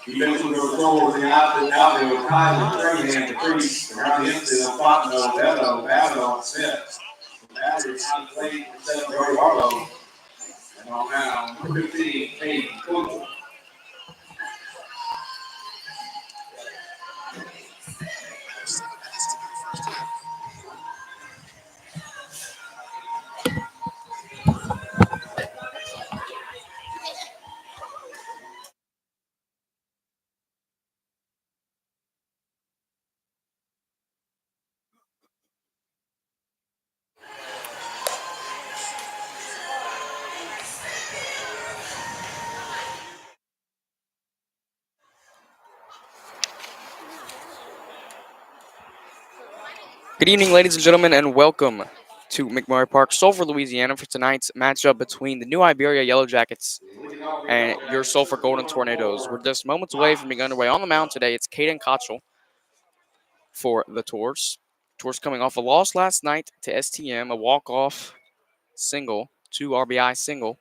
Defensive control in the outfield, Kaiser, Strahan, the Priest, around the infield, Fontenot, Beto, Smith. Battery out of play instead of Brody Harlow. And on now, number 15, Hayden Coach. Good evening, ladies and gentlemen, and welcome to McMurray Park, Sulphur, Louisiana, for tonight's matchup between the new Iberia Yellow Jackets and your Sulphur Golden Tornadoes. We're just moments away from being underway. On the mound today, it's Caden Kochel for the Tours. Tours coming off a loss last night to STM, a walk-off single, 2 RBI single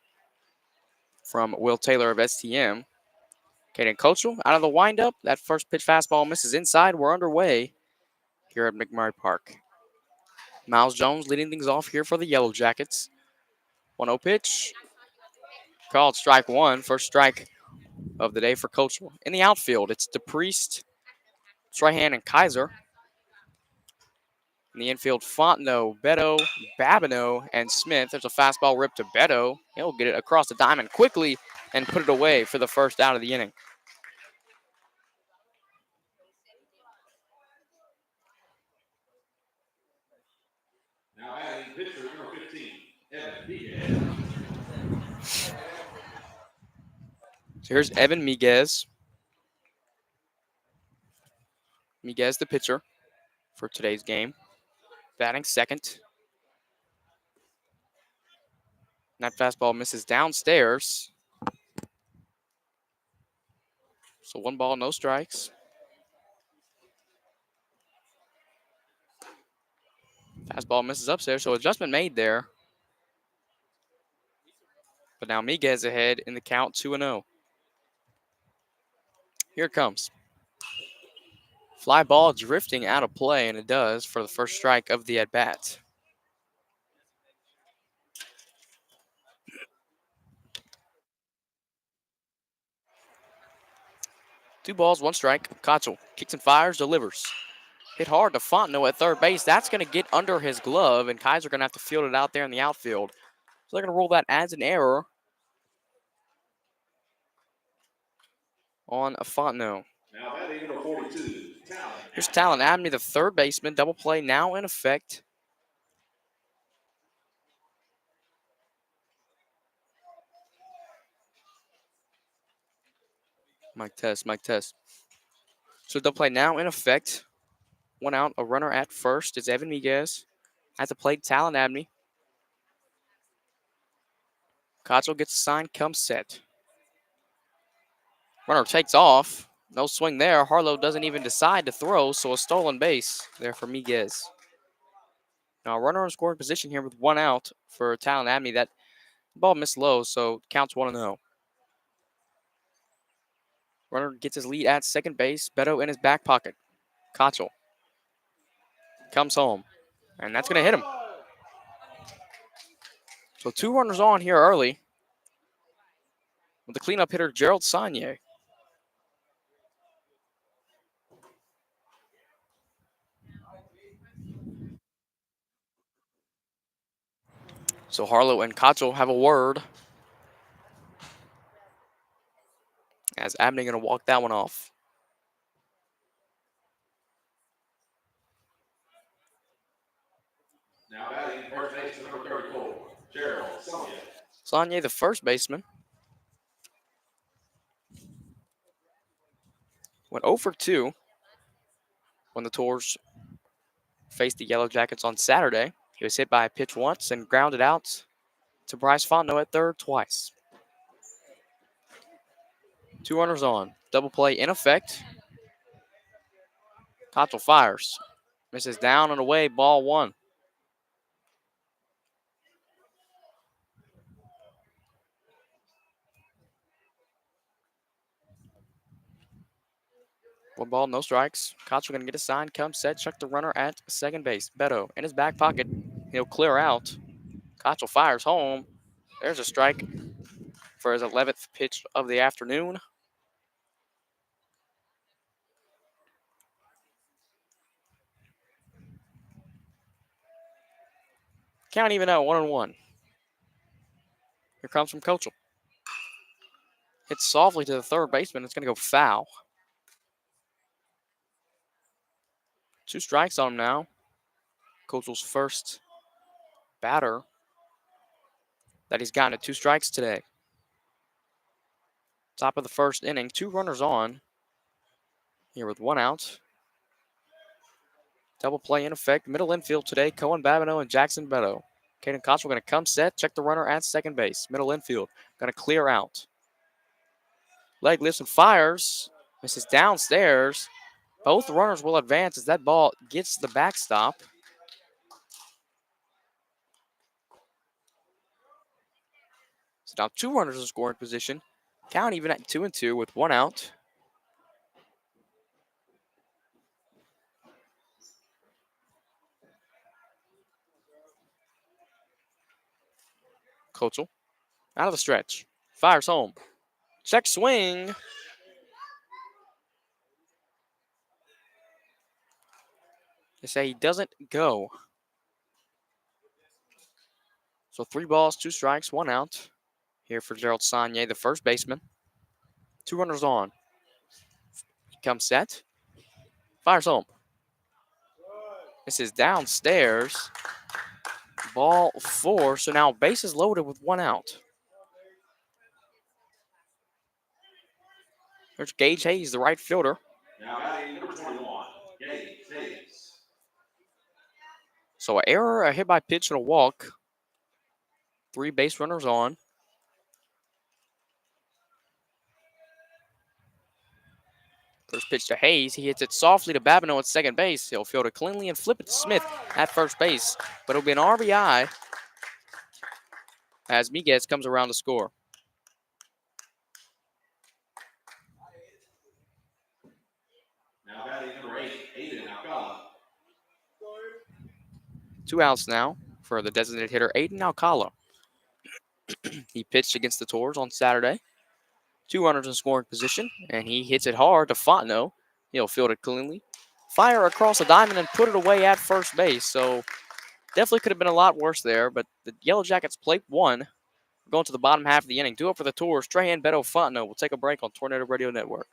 from Will Taylor of STM. Caden Kochel out of the windup. That first pitch fastball misses inside. We're underway here at McMurray Park. Miles Jones leading things off here for the Yellow Jackets. 1-0 pitch. Called strike one. First strike of the day for Coachell. In the outfield, it's DePriest, Strahan, and Kaiser. In the infield, Fontenot, Beto, Babineau, and Smith. There's a fastball rip to Beto. He'll get it across the diamond quickly and put it away for the first out of the inning. Now batting pitcher number 15, Evan Miguez. So here's Evan Miguez. Miguez, the pitcher for today's game. Batting second. That fastball misses downstairs. So 1 ball, no strikes. Fastball misses upstairs, so adjustment made there. But now Miguez ahead in the count, 2-0. Here it comes. Fly ball drifting out of play, and it does for the first strike of the at-bat. Two balls, one strike. Kochel kicks and fires, delivers. Hit hard to Fontenot at third base. That's going to get under his glove, and Kaiser going to have to field it out there in the outfield. So they're going to roll that as an error on Fontenot. Now batting number 42, Talon. Here's Talon Abney, the third baseman. Double play now in effect. Mic test, mic test. So double play now in effect. 1 out, a runner at first. It's Evan Miguez. At the plate, Talon Abney. Kochel gets a sign, comes set. Runner takes off. No swing there. Harlow doesn't even decide to throw, so a stolen base there for Miguez. Now a runner in scoring position here with 1 out for Talon Abney. That ball missed low, so counts 1-0. Runner gets his lead at second base. Beto in his back pocket. Kochel comes home, and that's going to hit him. So 2 runners on here early with the cleanup hitter, Gerald Sagne. So Harlow and Kochel have a word. As Abney going to walk that one off. Now batting first base number 34, Gerald Sagne. Sagne, the first baseman. Went 0 for 2 when the Tours faced the Yellow Jackets on Saturday. He was hit by a pitch once and grounded out to Bryce Fontenot at third twice. 2 runners on. Double play in effect. Cottrell fires. Misses down and away. Ball one. One ball, no strikes. Cottrell going to get a sign. Come set. Check the runner at second base. Beto in his back pocket. He'll clear out. Cottrell fires home. There's a strike for his 11th pitch of the afternoon. Count even out 1-1. Here comes from Cottrell. Hits softly to the third baseman. It's going to go foul. 2 strikes on him now. Cottrell's first batter that he's gotten at 2 strikes today. Top of the first inning. 2 runners on. Here with 1 out. Double play in effect. Middle infield today. Cohen Babineau and Jackson Beto. Caden Cottrell going to come set. Check the runner at second base. Middle infield. Going to clear out. Leg lifts and fires. Misses downstairs. Both runners will advance as that ball gets to the backstop. So now 2 runners in scoring position. Count even at 2-2 with 1 out. Cottrell out of the stretch. Fires home. Check swing. They say he doesn't go. So 3 balls, 2 strikes, 1 out. Here for Gerald Sagne, the first baseman. 2 runners on. He comes set. Fires home. This is downstairs. Ball 4. So now bases loaded with 1 out. There's Gage Hayes, the right fielder. Now batting number 21, Gage Hayes. So an error, a hit by pitch, and a walk. 3 base runners on. First pitch to Hayes. He hits it softly to Babineau at second base. He'll field it cleanly and flip it to Smith at first base. But it'll be an RBI as Miguez comes around to score. Now batting number 8, Aiden Alcala. 2 outs now for the designated hitter, Aiden Alcala. He pitched against the Tours on Saturday. 2 runners in scoring position, and he hits it hard to Fontenot. He'll field it cleanly. Fire across the diamond and put it away at first base. So definitely could have been a lot worse there, but the Yellow Jackets plate 1. We're going to the bottom half of the inning. 2 up for the Tours. Trahan, Beto, Fontenot. We'll take a break on Tornado Radio Network.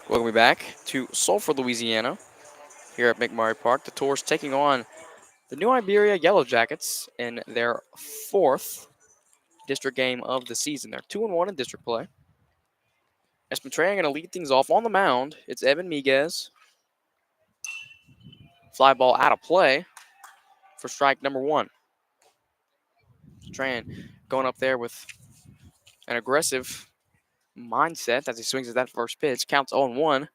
Welcome back to Sulphur, Louisiana. here at McMurray Park. The Tours taking on the New Iberia Yellow Jackets in their 4th district game of the season. They're 2-1 in district play. Espentrae going to lead things off on the mound. It's Evan Miguez. Fly ball out of play for strike number 1. Tran going up there with an aggressive mindset as he swings at that first pitch. Counts 0-1.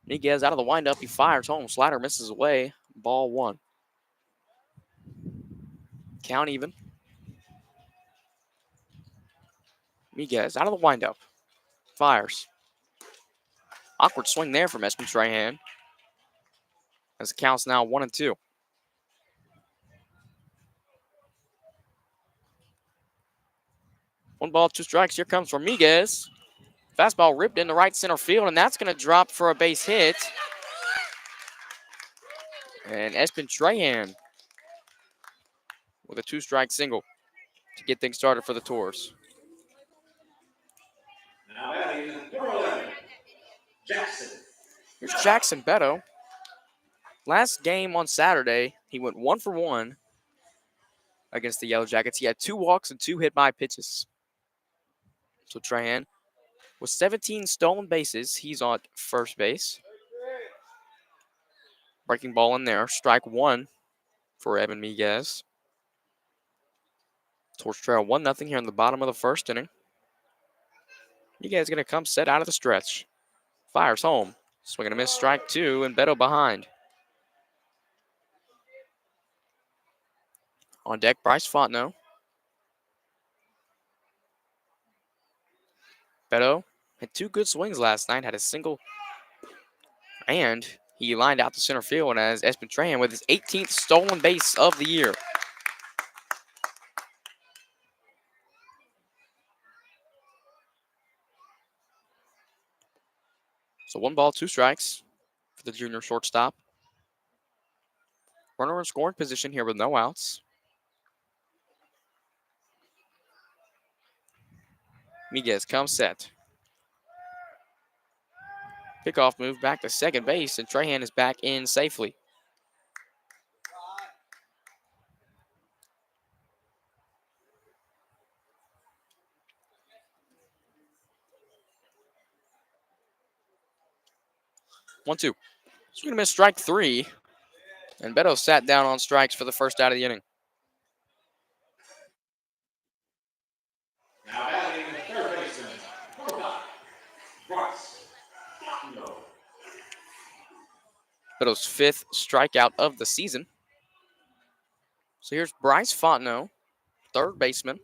Miguez out of the windup. He fires home. Slider misses away. Ball 1. Count even. Miguez out of the windup. Fires. Awkward swing there from Espentrae as the count's now 1-2. 1 ball, 2 strikes. Here comes from Miguez. Fastball ripped into right center field, and that's going to drop for a base hit. And Espentrae with a 2-strike single to get things started for the Tours. Now batting number 11, Jackson. Here's Jackson Beto. Last game on Saturday, he went 1 for 1 against the Yellow Jackets. He had 2 walks and 2 hit by pitches. So Trahan with 17 stolen bases, he's on first base. Breaking ball in there. Strike 1 for Evan Miguez. Tours trail 1-0 here in the bottom of the first inning. Miguez going to come set out of the stretch. Fires home. Swing and a miss, strike 2, and Beto behind. On deck, Bryce Fontenot. Beto had 2 good swings last night, had a single, and he lined out to center field as Espentrae with his 18th stolen base of the year. So 1 ball, 2 strikes for the junior shortstop. Runner in scoring position here with no outs. Miguez comes set. Pickoff move back to second base, and Trahan is back in safely. One, two. Swing and a miss, strike 3. And Beto sat down on strikes for the first out of the inning. Now batting third baseman, number 5, Bryce Fontenot. Beto's 5th strikeout of the season. So here's Bryce Fontenot, third baseman.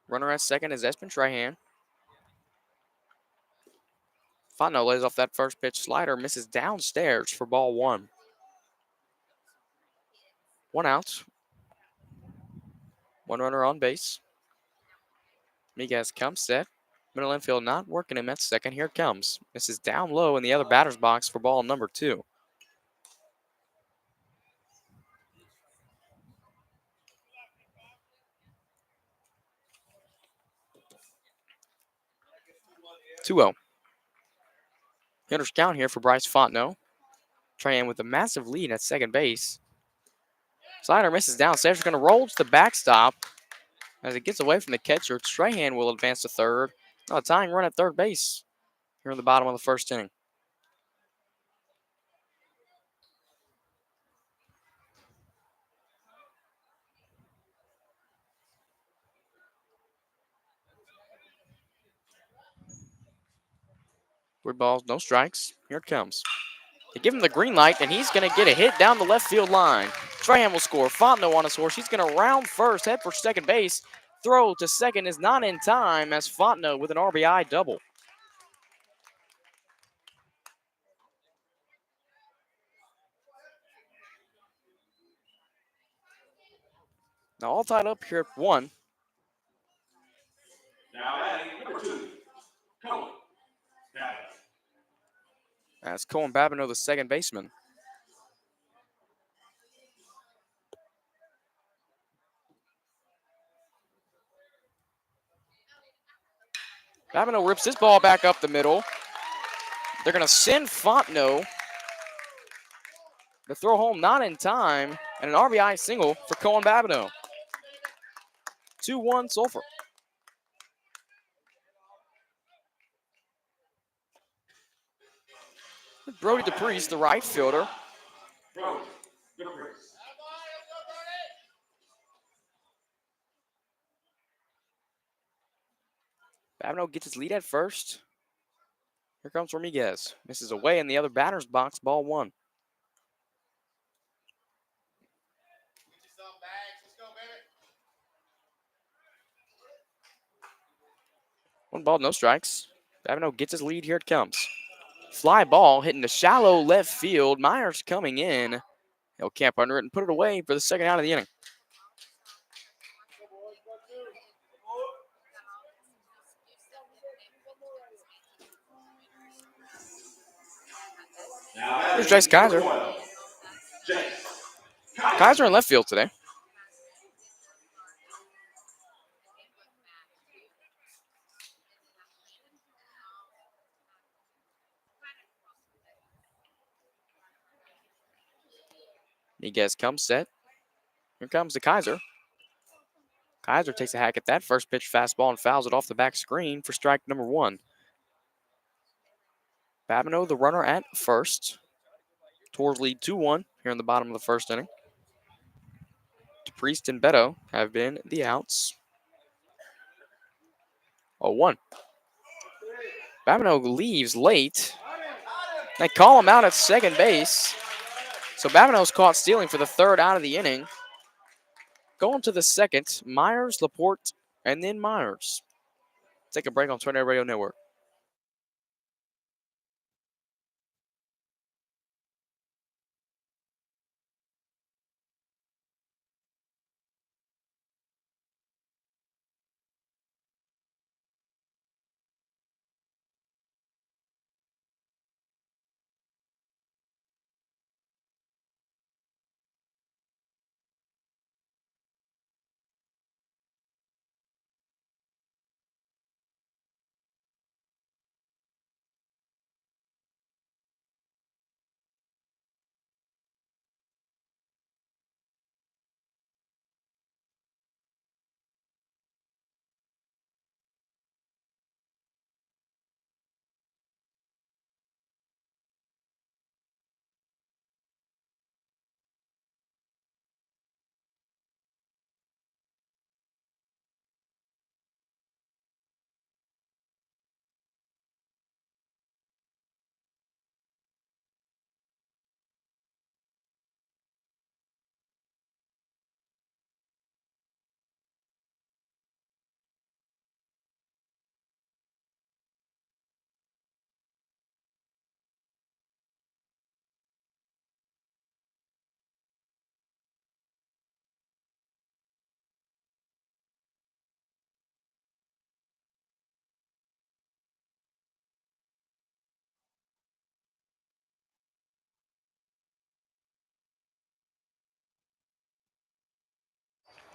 Runner at second is Espentrae. Fontenot lays off that first pitch slider, misses downstairs for ball 1. 1 out. 1 runner on base. Miguez comes set. Middle infield not working him at second. Here it comes. Misses down low in the other batter's box for ball number 2. Two-0. Hitter's count here for Bryce Fontenot. Trahan with a massive lead at second base. Slider misses downstairs. He's going to roll to the backstop. As it gets away from the catcher, Trahan will advance to third. Now a tying run at third base here in the bottom of the first inning. Three balls, no strikes. Here it comes. They give him the green light, and he's going to get a hit down the left field line. Trahan will score. Fontenot on his horse. He's going to round first, head for second base. Throw to second is not in time as Fontenot with an RBI double. Now all tied up here at 1. Now batting number 2, Cohen Babbitt. That's Cohen Babineau, the second baseman. Babineau rips his ball back up the middle. They're going to send Fontenot The throw home not in time, and an RBI single for Cohen Babineau. 2-1 Sulphur. Brody DePriest, the right fielder. Babineau gets his lead at first. Here comes Ramirez. Misses away in the other batter's box, ball 1. One ball, no strikes. Babineau gets his lead. Here it comes. Fly ball hitting the shallow left field. Myers coming in. He'll camp under it and put it away for the second out of the inning. Here's Jace Kaiser. Kaiser in left field today. Miguez comes set. Here comes the Kaiser. Kaiser takes a hack at that first pitch fastball and fouls it off the back screen for strike number 1. Babineau, the runner at first. Tours lead 2-1 here in the bottom of the first inning. DePriest and Beto have been the outs. 0-1. Babineau leaves late. They call him out at second base. So Babineau's caught stealing for the third out of the inning. Going to the second, Myers, Laporte, and then Myers. Take a break on Tornado Radio Network.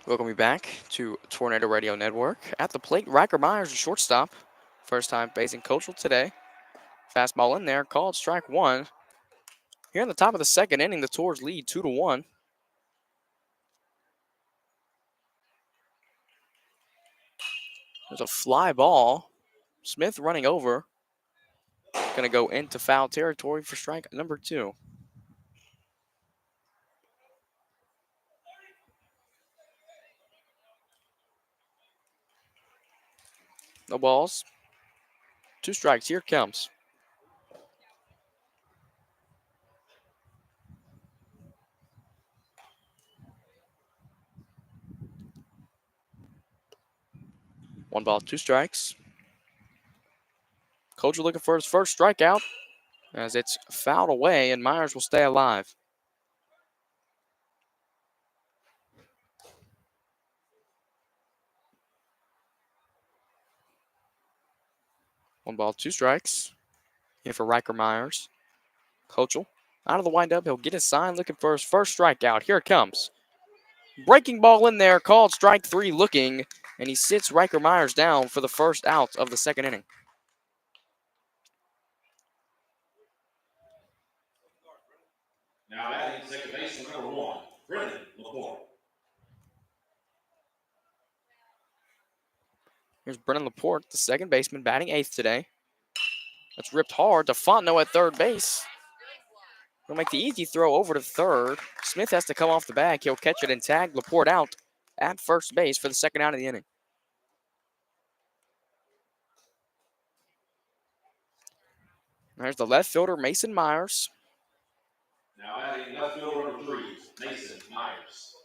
Welcome you back to Tornado Radio Network. At the plate, Riker Myers, the shortstop. First time facing Coachell today. Fastball in there, called strike 1. Here in the top of the second inning, the Tours lead 2-1. There's a fly ball. Smith running over. Going to go into foul territory for strike number 2. No balls. 2 strikes. Here it comes. One ball, 2 strikes. Coachell looking for his first strikeout as it's fouled away, and Myers will stay alive. One ball, 2 strikes. Here for Riker Myers. Coachell out of the windup. He'll get his sign looking for his first strikeout. Here it comes. Breaking ball in there, called strike 3 looking, and he sits Riker Myers down for the first out of the second inning. Now batting second baseman number 1, Brennan Laporte. Here's Brennan Laporte, the second baseman, batting eighth today. That's ripped hard to Fontenot at third base. He'll make the easy throw over to third. Smith has to come off the bag. He'll catch it and tag Laporte out at first base for the second out of the inning. There's the left fielder, Mason Myers. Now adding left fielder number 3, Mason Myers.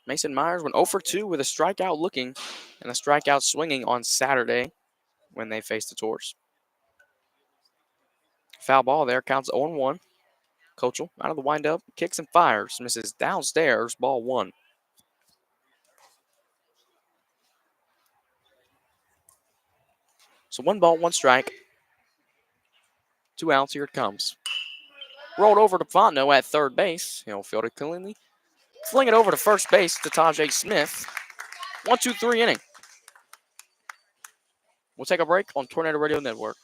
Mason Myers went 0 for 2 with a strikeout looking and a strikeout swinging on Saturday when they faced the Tours. Foul ball there, counts 0-1. Kochel out of the windup, kicks and fires, misses downstairs, ball 1. So 1 ball, 1 strike. 2 outs, here it comes. Rolled over to Fontenot at third base. He'll field it cleanly. Fling it over to first base to Tajay Smith. 1-2-3 inning. We'll take a break on Tornado Radio Network.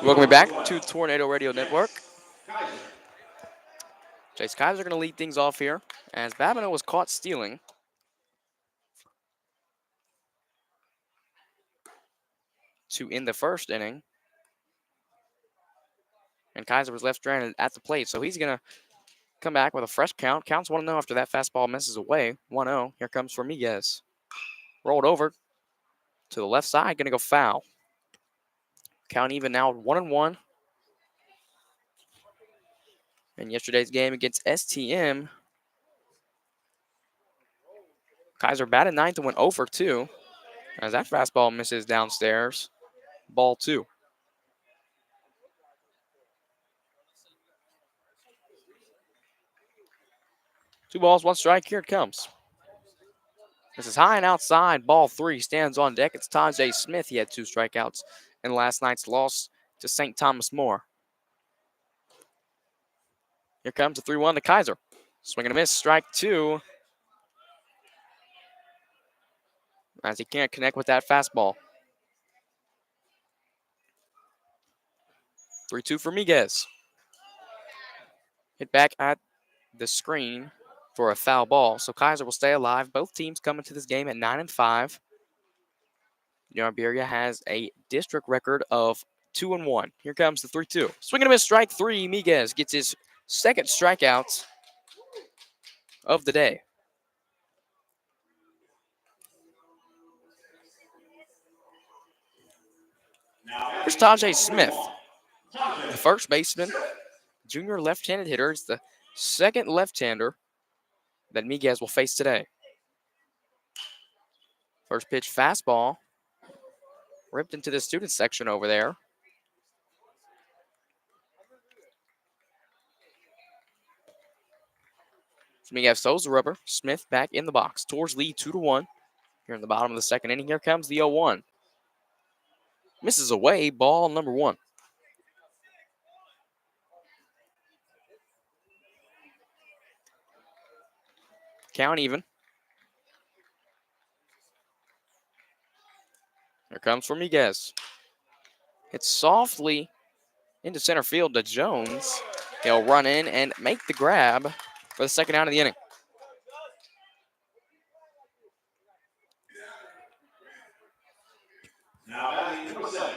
Welcome back to Tornado Radio Network. Chase Kaiser going to lead things off here as Babineau was caught stealing. To end the first inning. And Kaiser was left stranded at the plate, so he's going to come back with a fresh count. Counts 1-0 after that fastball misses away. 1-0. Here comes Ramirez. Rolled over to the left side, going to go foul. Count even now 1-1. In yesterday's game against STM, Kaiser batted ninth and went 0 for 2. As that fastball misses downstairs. Ball 2. Two balls, 1 strike. Here it comes. This is high and outside. Ball 3 stands on deck. It's Tajay Smith. He had 2 strikeouts in last night's loss to St. Thomas More. Here comes the 3-1 to Kaiser. Swing and a miss. Strike 2. As he can't connect with that fastball. 3-2 for Miguez. Hit back at the screen for a foul ball. So Kaiser will stay alive. Both teams coming to this game at 9-5. Iberia has a district record of 2-1. Here comes the 3-2. Swing and a miss, strike 3. Miguez gets his second strikeout of the day. Here's Tajay Smith, the first baseman, junior left-handed hitter. It's the second left-hander that Miguez will face today. First pitch fastball. Ripped into the student section over there. So Miguez throws the rubber. Smith back in the box. Tours lead 2-1. Here in the bottom of the second inning, here comes the 0-1. Misses away. Ball number 1. Count even. Here comes for Miguez. It's softly into center field to Jones. He'll run in and make the grab for the second out of the inning. Now batting number 7,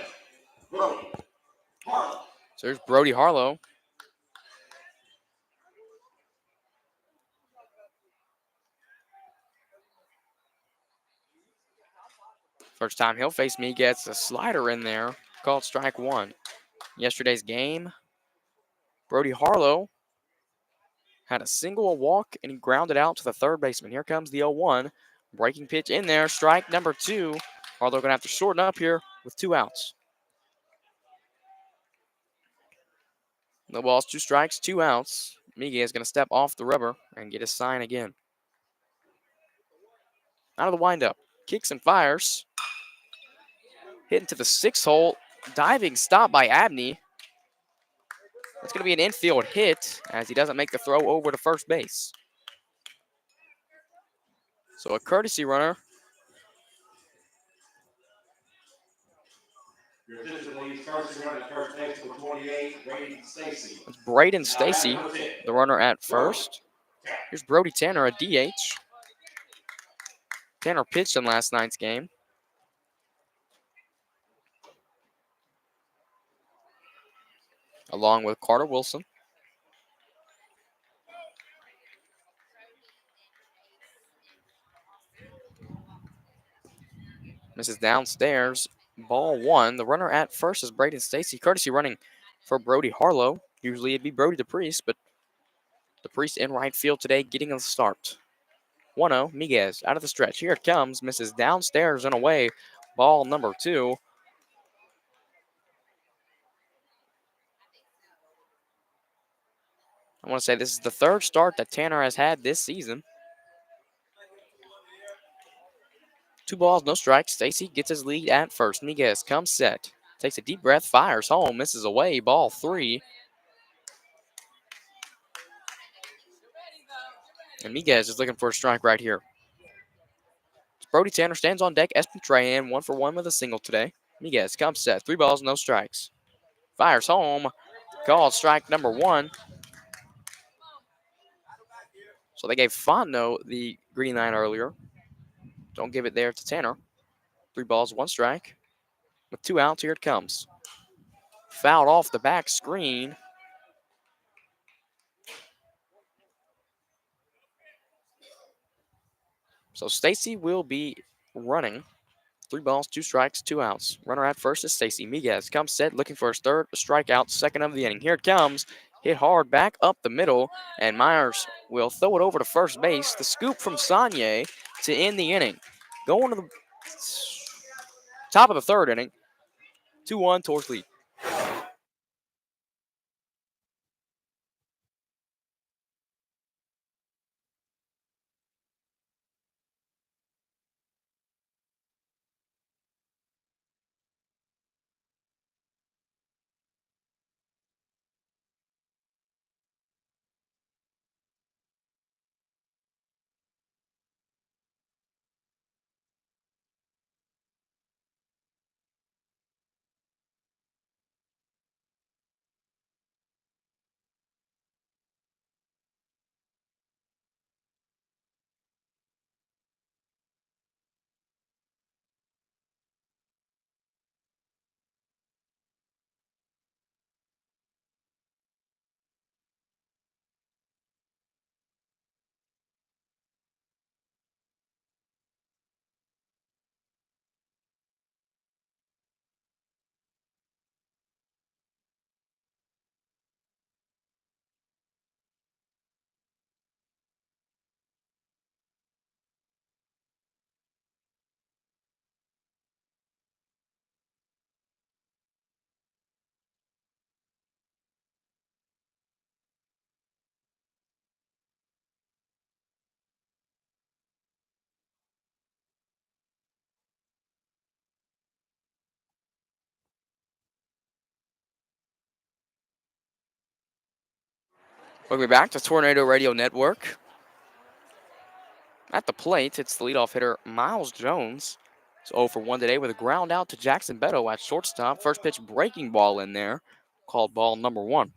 Brody Harlow. So there's Brody Harlow. First time he'll face me, gets a slider in there, called strike 1. Yesterday's game, Brody Harlow had a single, a walk, and he grounded out to the third baseman. Here comes the 0-1. Breaking pitch in there, strike number 2. Harlow going to have to shorten up here with 2 outs. No balls, 2 strikes, 2 outs. Miguel is going to step off the rubber and get his sign again. Out of the windup, kicks and fires. Hit into the 6th hole. Diving stop by Abney. That's going to be an infield hit as he doesn't make the throw over to first base. So a courtesy runner. Your attention, please. Courtesy runner at first base for 28, Braden Stacy. It's Braden Stacy, the runner at first. Here's Brody Tanner, a DH. Tanner pitched in last night's game. Along with Carter Wilson. Misses downstairs. Ball 1. The runner at first is Braden Stacy. Courtesy running for Brody Harlow. Usually it'd be Brody DePriest, but DePriest in right field today getting a start. 1-0. Miguez out of the stretch. Here it comes. Misses downstairs and away. Ball number 2. I want to say this is the 3rd start that Tanner has had this season. 2 balls, no strikes. Stacy gets his lead at first. Miguez comes set. Takes a deep breath, fires home, misses away. Ball 3. And Miguez is looking for a strike right here. Brody Tanner stands on deck. Espen Trahan 1 for 1 with a single today. Miguez comes set. 3 balls, no strikes. Fires home. Called strike number 1. So they gave Fontenot the green line earlier. Don't give it there to Tanner. 3 balls, 1 strike. With 2 outs, here it comes. Fouled off the back screen. So Stacy will be running. 3 balls, 2 strikes, 2 outs. Runner at first is Stacy. Miguez comes set, looking for his 3rd strikeout, 2nd of the inning. Here it comes. Hit hard back up the middle, and Myers will throw it over to first base. The scoop from Sagne to end the inning. Going to the top of the 3rd inning. 2-1 towards lead. Welcome back to Tornado Radio Network. At the plate, it's the leadoff hitter, Miles Jones. He's 0 for 1 today with a ground out to Jackson Beto at shortstop. First pitch breaking ball in there, called ball number 1.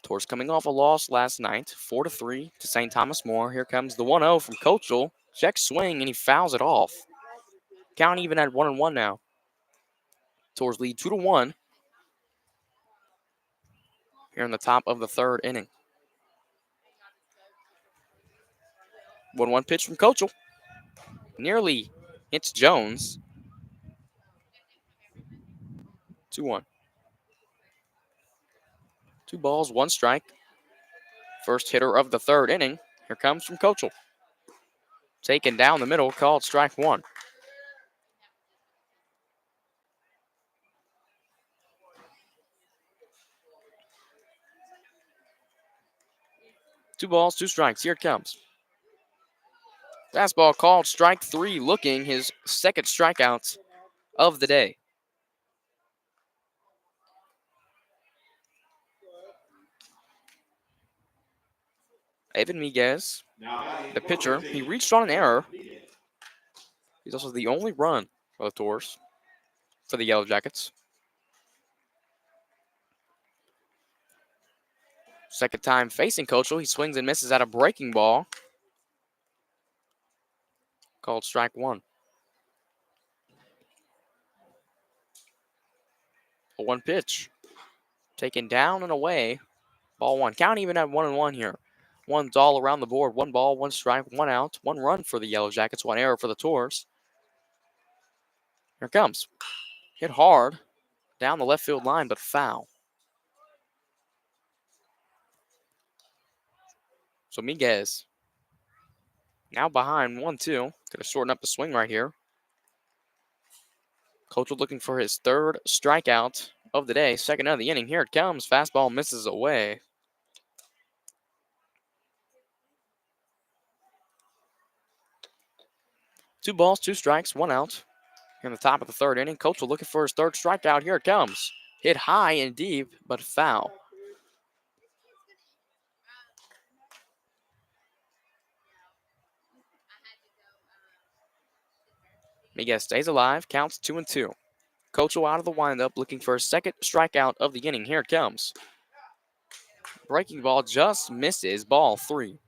Torres coming off a loss last night, 4-3 to St. Thomas More. Here comes the 1-0 from Kochel. Check swing, and he fouls it off. Count even at 1-1 now. Torres lead 2-1 here in the top of the third inning. 1-1 pitch from Kochel. Nearly hits Jones. 2-1. 2 balls, 1 strike. First hitter of the third inning. Here comes from Kochel. Taken down the middle, called strike 1. Two balls, 2 strikes. Here it comes. Fastball called strike 3, looking his second strikeout of the day. Evan Miguez, the pitcher, he reached on an error. He's also the only run for the Torres, for the Yellow Jackets. Second time facing Kochel, he swings and misses at a breaking ball. Called strike 1. A 1 pitch. Taken down and away. Ball 1. Count even at 1-1 here. 1's all around the board. 1 ball, 1 strike, 1 out. 1 run for the Yellow Jackets, 1 error for the Torres. Here it comes. Hit hard down the left field line, but foul. So Miguez now behind 1-2. Going to shorten up the swing right here. Kochel looking for his third strikeout of the day. Second of the inning. Here it comes. Fastball misses away. Two balls, 2 strikes, 1 out. Here in the top of the third inning. Kochel looking for his third strikeout. Here it comes. Hit high and deep, but foul. Miguez stays alive. Counts 2-2. Kochel out of the windup, looking for his second strikeout of the inning. Here it comes. Breaking ball just misses. Ball 3.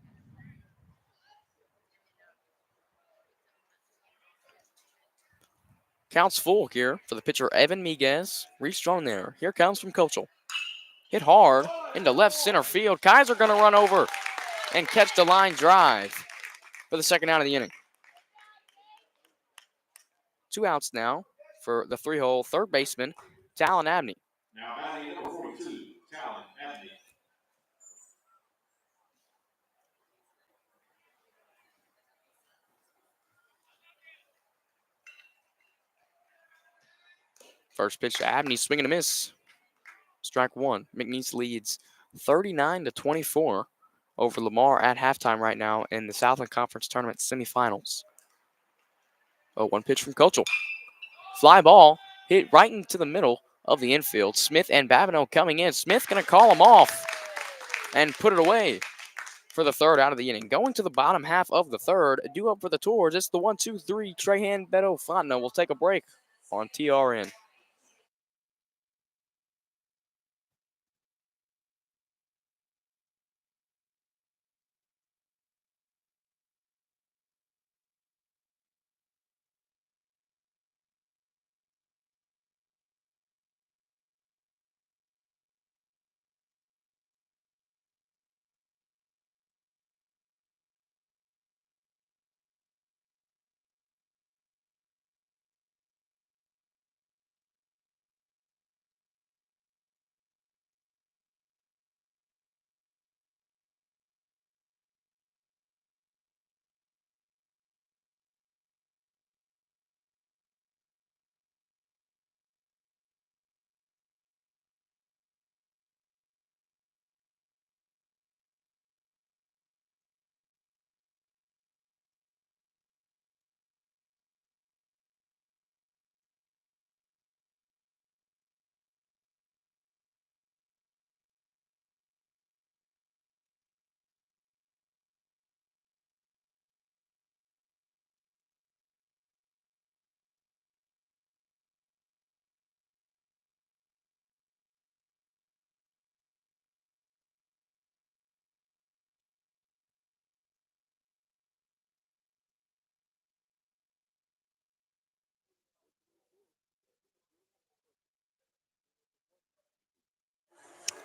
Counts full here for the pitcher, Evan Miguez. Reached on there. Here comes from Kochel. Hit hard into left center field. Kaiser going to run over and catch the line drive for the second out of the inning. 2 outs now for the 3-hole third baseman, Talon Abney. Now batting number 42, Talon Abney. First pitch to Abney, swing and a miss. Strike 1. McNeese leads 39-24 over Lamar at halftime right now in the Southland Conference Tournament semifinals. 0-1 pitch from Kochel. Fly ball hit right into the middle of the infield. Smith and Babineau coming in. Smith going to call him off and put it away for the third out of the inning. Going to the bottom half of the third. Due up for the Tours. It's the 1-2-3. Trahan, Beto, Fontenot. We'll take a break on TRN.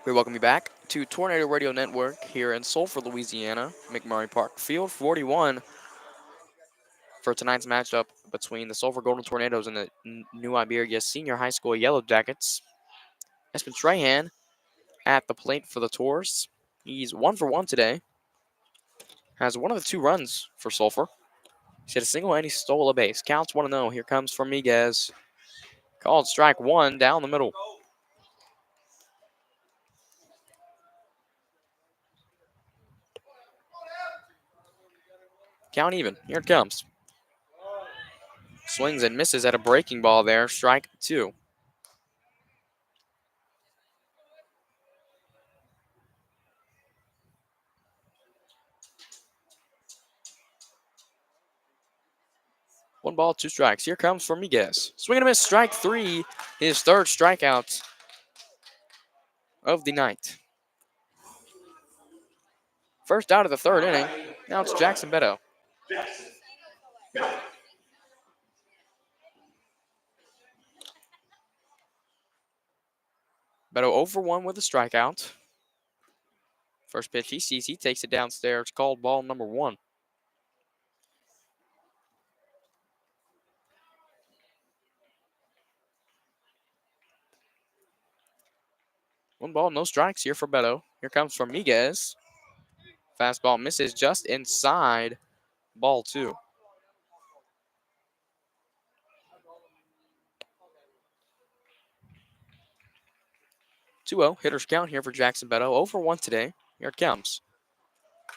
We welcome you back to Tornado Radio Network here in Sulphur, Louisiana, McMurray Park Field 41 for tonight's matchup between the Sulphur Golden Tornadoes and the New Iberia Senior High School Yellow Jackets. Espen Trahan at the plate for the Tours. He's 1 for 1 today. Has one of the two runs for Sulphur. He's hit a single and he stole a base. Counts 1-0. Here comes Formiguez. Called strike one down the middle. Count even. Here it comes. Swings and misses at a breaking ball there. Strike two. One ball, two strikes. Here comes Formiguez. Swing and a miss. Strike three. His third strikeout of the night. First out of the third inning. Now it's Jackson Beto. Beto 0 for 1 with a strikeout. First pitch he sees, he takes it downstairs. Called ball number one. One ball, no strikes here for Beto. Here comes Formiguez. Fastball misses just inside. Ball two. 2-0. Hitters count here for Jackson Beto. 0 for 1 today. Here it comes.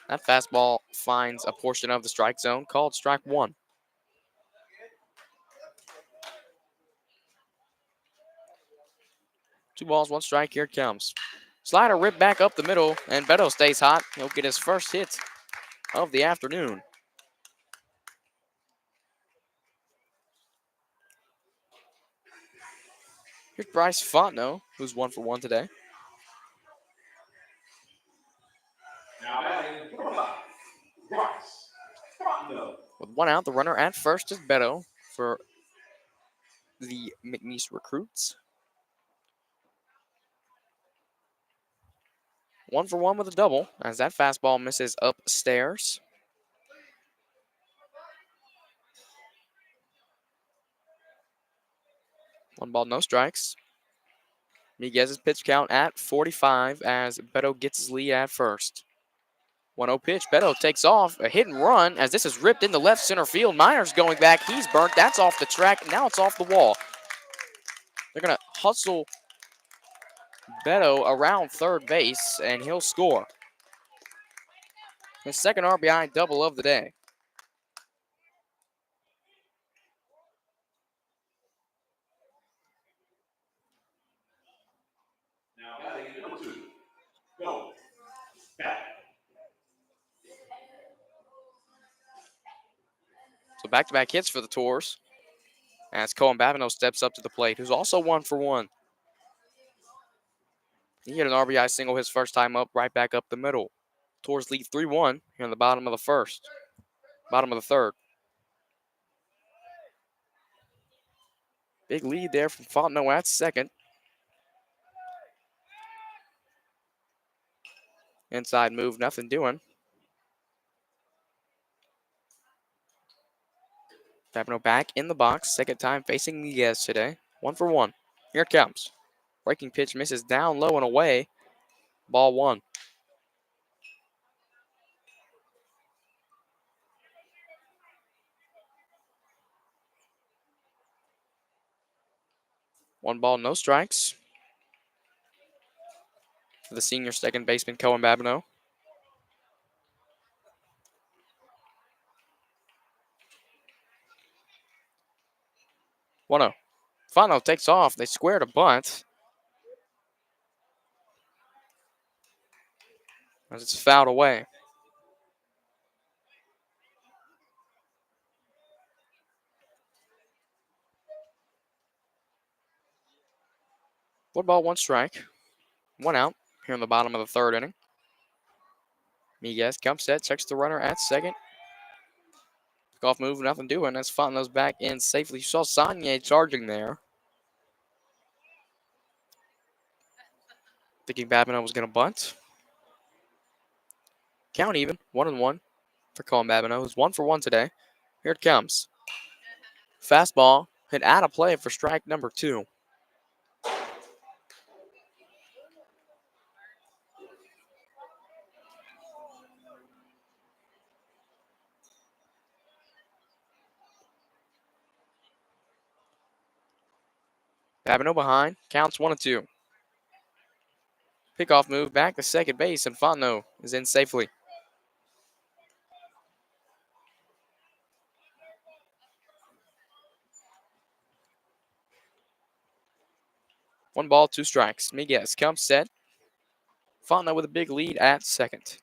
That fastball finds a portion of the strike zone. Called strike one. Two balls, one strike. Here it comes. Slider ripped back up the middle, and Beto stays hot. He'll get his first hit of the afternoon. Here's Bryce Fontenot, who's 1 for 1 today. With one out, the runner at first is Beto for the McNeese Recruits. 1 for 1 with a double as that fastball misses upstairs. One ball, no strikes. Miguez's pitch count at 45 as Beto gets his lead at first. 1-0 pitch. Beto takes off. A hit and run as this is ripped into left center field. Myers going back. He's burnt. That's off the track. Now it's off the wall. They're going to hustle Beto around third base, and he'll score. His second RBI double of the day. So back-to-back hits for the Tours as Cohen Babineau steps up to the plate, who's also 1 for 1. He hit an RBI single his first time up, right back up the middle. Tours lead 3-1 here in the bottom of the third. Big lead there from Fontenot at second. Inside move, nothing doing. Babineau back in the box, second time facing Miguez today. 1 for 1. Here it comes. Breaking pitch misses down low and away. Ball one. One ball, no strikes for the senior second baseman, Cohen Babineau. One-oh. Fontenot takes off. They squared a bunt. As it's fouled away. One ball, one strike. One out here in the bottom of the third inning. Miguez comes set, checks the runner at second. Golf move, nothing doing. As Fontenot's back in safely. You saw Sagne charging there. Thinking Babineau was going to bunt. Count even, 1-1 for Colin Babineau, who's 1 for 1 today. Here it comes. Fastball hit out of play for strike number 2. Babineau behind, counts 1-2. Pickoff move back to second base, and Fontenot is in safely. One ball, 2 strikes. Miguez comes set. Fontenot with a big lead at second.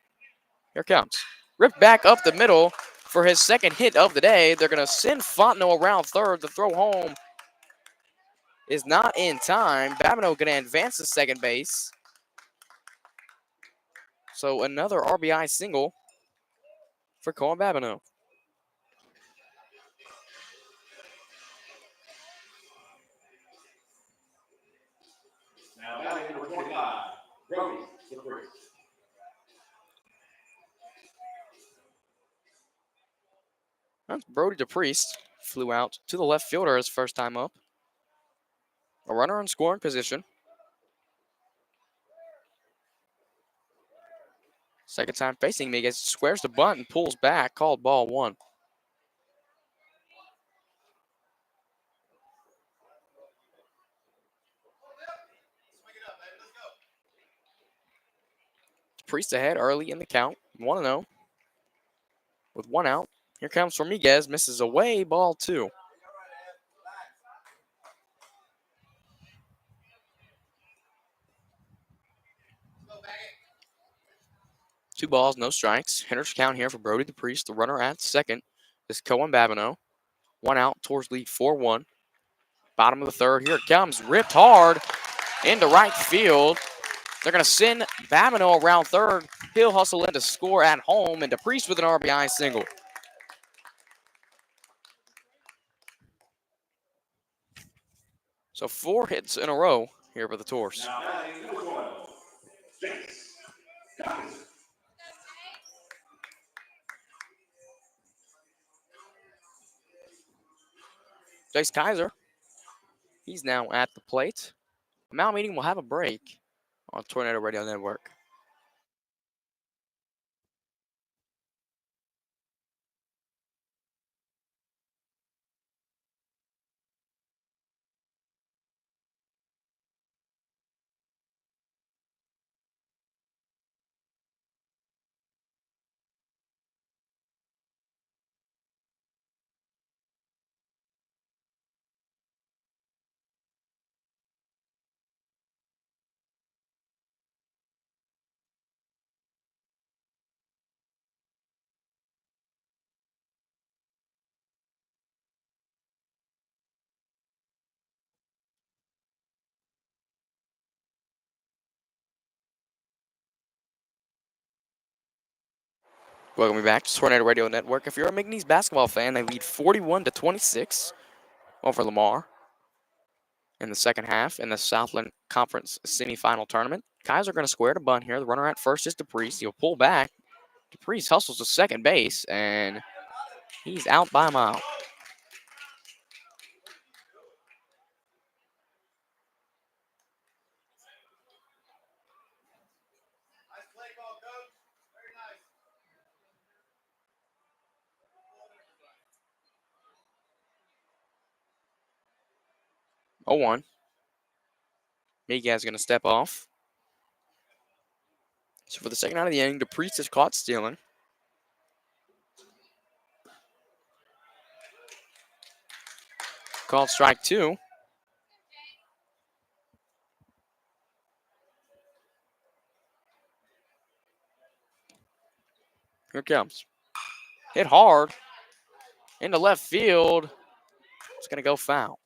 Here comes. Ripped back up the middle for his second hit of the day. They're going to send Fontenot around third. The throw home is not in time. Babineau going to advance to second base. So another RBI single for Colin Babineau. Now batting number 25, Brody Sulphur. That's Brody DePriest. Flew out to the left fielder his first time up. A runner in scoring position. Second time facing Miguez. Squares the bunt and pulls back. Called ball 1. Priest ahead early in the count. 1-0. With 1 out. Here comes for Miguez. Misses away. Ball 2. Two balls, no strikes. Hitter's count here for Brody DePriest. The runner at second is Colin Babineau. 1 out towards lead 4-1. Bottom of the third. Here it comes. Ripped hard into right field. They're going to send Babineau around third. He'll hustle in to score at home, and DePriest with an RBI single. So 4 hits in a row here for the Tours. Now batting number 12, James. Jace Kaiser, he's now at the plate. The Mount Meeting will have a break on Tornado Radio Network. Welcome back to Tornado Radio Network. If you're a McNeese basketball fan, they lead 41-26 over Lamar in the second half in the Southland Conference semifinal tournament. Kaiser going to square to bunt here. The runner at first is DePriest. He'll pull back. DePriest hustles to second base, and he's out by a mile. Oh, 1. Miguez going to step off. So for the second out of the inning, DePriest is caught stealing. Called strike 2. Here it comes. Hit hard into left field. It's going to go foul.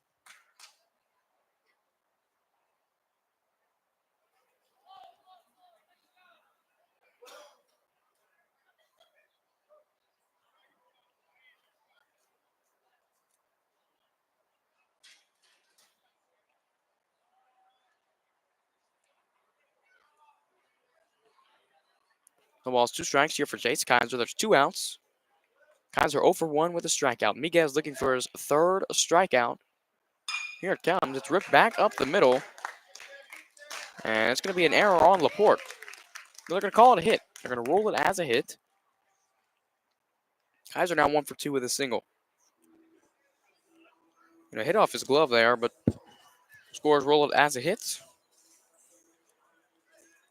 The ball's 2 strikes here for Jace Kaiser. There's 2 outs. Kaiser 0 for 1 with a strikeout. Miguez looking for his 3rd strikeout. Here it comes. It's ripped back up the middle. And it's going to be an error on Laporte. They're going to call it a hit. They're going to rule it as a hit. Kaiser now 1 for 2 with a single. Hit off his glove there, but scores roll it as a hit.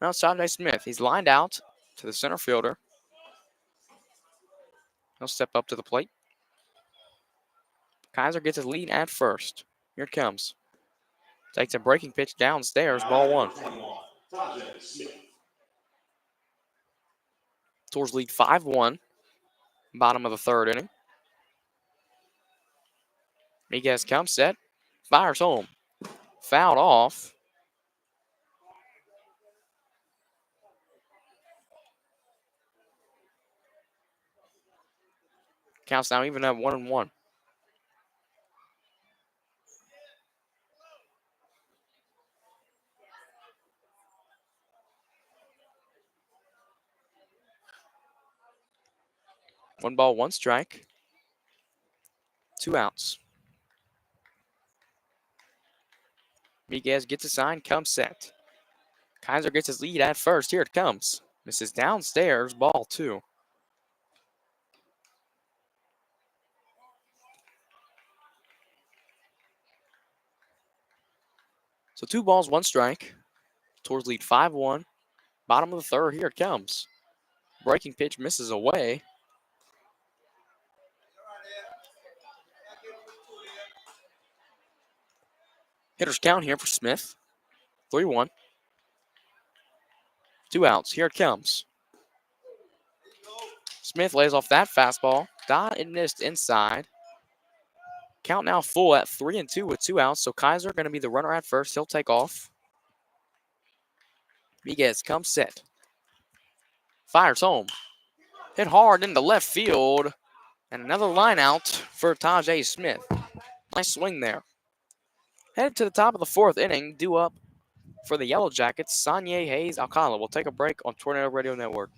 Now it's Sanjay Smith. He's lined out to the center fielder. He'll step up to the plate. Kaiser gets his lead at first. Here it comes. Takes a breaking pitch downstairs, ball 1. Tours lead 5-1. Bottom of the 3rd inning. Miguez comes set. Fires home. Fouled off. Counts now even at 1-1. One ball, 1 strike. 2 outs. Miguez gets a sign, comes set. Kaiser gets his lead at first. Here it comes. Misses downstairs, ball 2. So 2 balls, 1 strike. Tours lead 5-1. Bottom of the 3rd, here it comes. Breaking pitch misses away. Hitters count here for Smith. 3-1. 2 outs. Here it comes. Smith lays off that fastball. Dot and missed inside. Count now full at 3-2 with 2 outs. So Kaiser going to be the runner at first. He'll take off. Miguez comes set. Fires home. Hit hard into left field. And another line out for Tajay Smith. Nice swing there. Headed to the top of the 4th inning. Due up for the Yellow Jackets. Sanye Hayes Alcala. We'll take a break on Tornado Radio Network.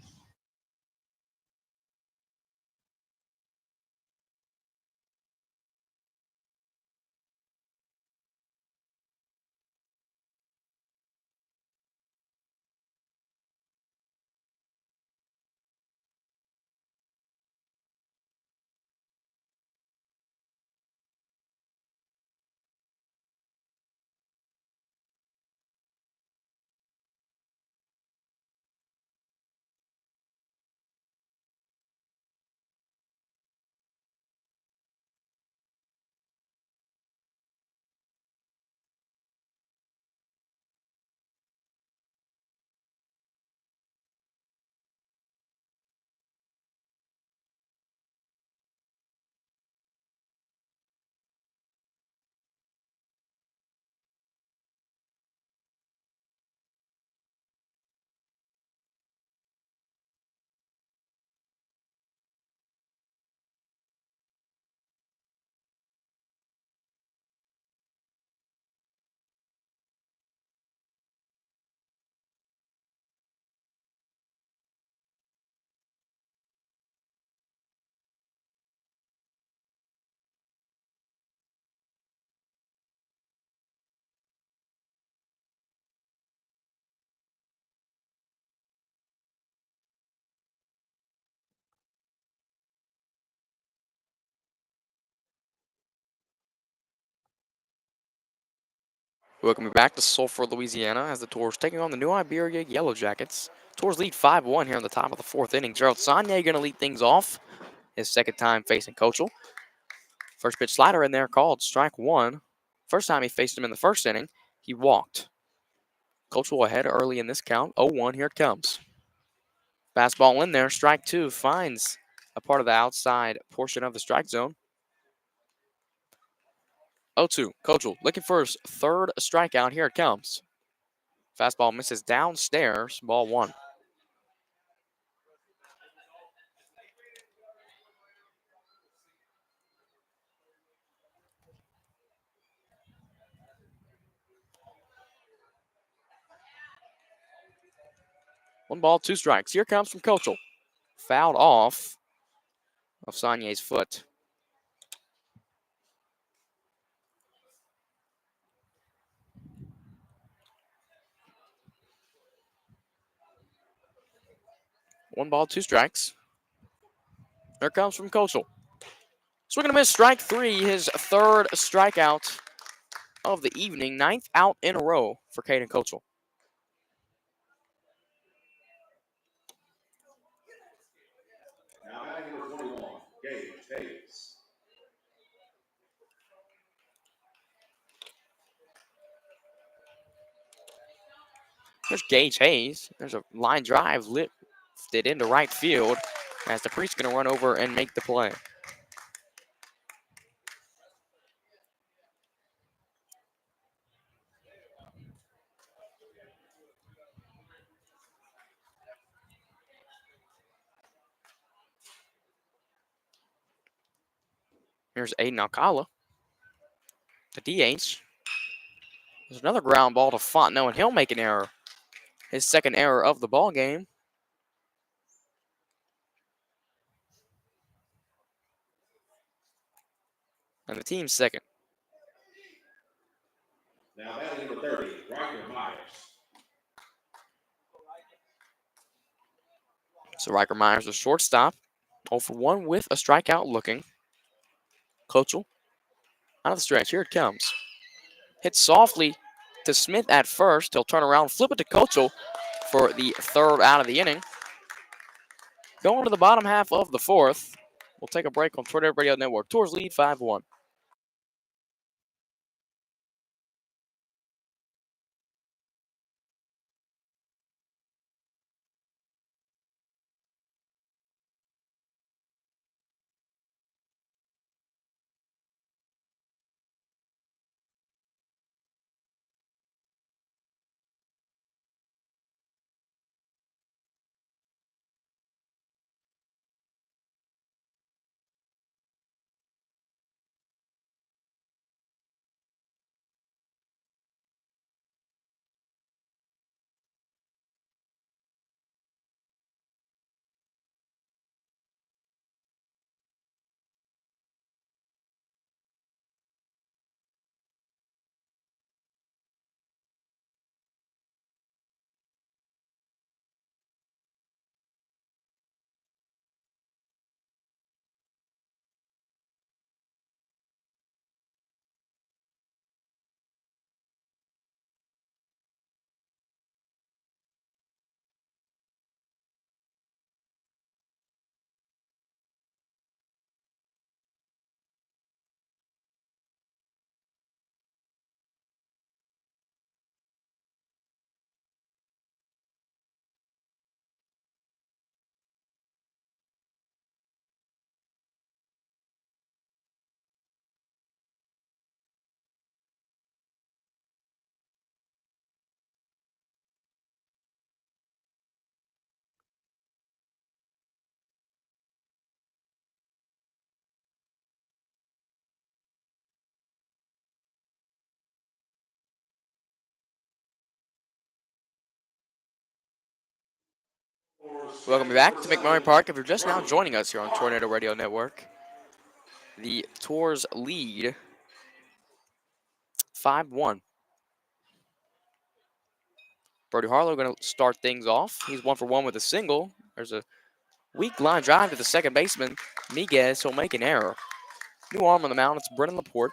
Welcome back to Sulphur, Louisiana, as the Tours taking on the New Iberia Yellow Jackets. Tours lead 5-1 here in the top of the 4th inning. Gerald Sanye going to lead things off. His 2nd time facing Kochel. First pitch slider in there called strike 1. First time he faced him in the 1st inning, he walked. Kochel ahead early in this count. 0-1, here it comes. Fastball in there, strike 2, finds a part of the outside portion of the strike zone. 0-2, Kochel looking for his 3rd strikeout. Here it comes. Fastball misses downstairs, ball 1. 1 ball, 2 strikes. Here comes from Kochel. Fouled off of Saulnier's foot. One ball, 2 strikes. Here comes from Kochel. Swing and a miss, strike 3, his 3rd strikeout of the evening, 9th out in a row for Caden Kochel. Now batting number 21, Gage Hayes. There's Gage Hayes. There's a line drive lifted into right field as the Priest's going to run over and make the play. Here's Aiden Alcala, the DH. There's another ground ball to Fontenot, and he'll make an error. His 2nd error of the ball game. And the team's 2nd. Now batting number 30, Riker Myers. So Riker Myers, the shortstop, 0 for 1 with a strikeout looking. Kochel out of the stretch. Here it comes. Hit softly to Smith at first. He'll turn around, flip it to Kochel for the 3rd out of the inning. Going to the bottom half of the 4th. We'll take a break on Tornado Radio Network. Tours lead 5-1. Welcome back to McMurray Park. If you're just now joining us here on Tornado Radio Network, the Tours lead 5-1. Brody Harlow going to start things off. He's 1 for 1 with a single. There's a weak line drive to the second baseman, Miguez. He'll make an error. New arm on the mound. It's Brennan Laporte.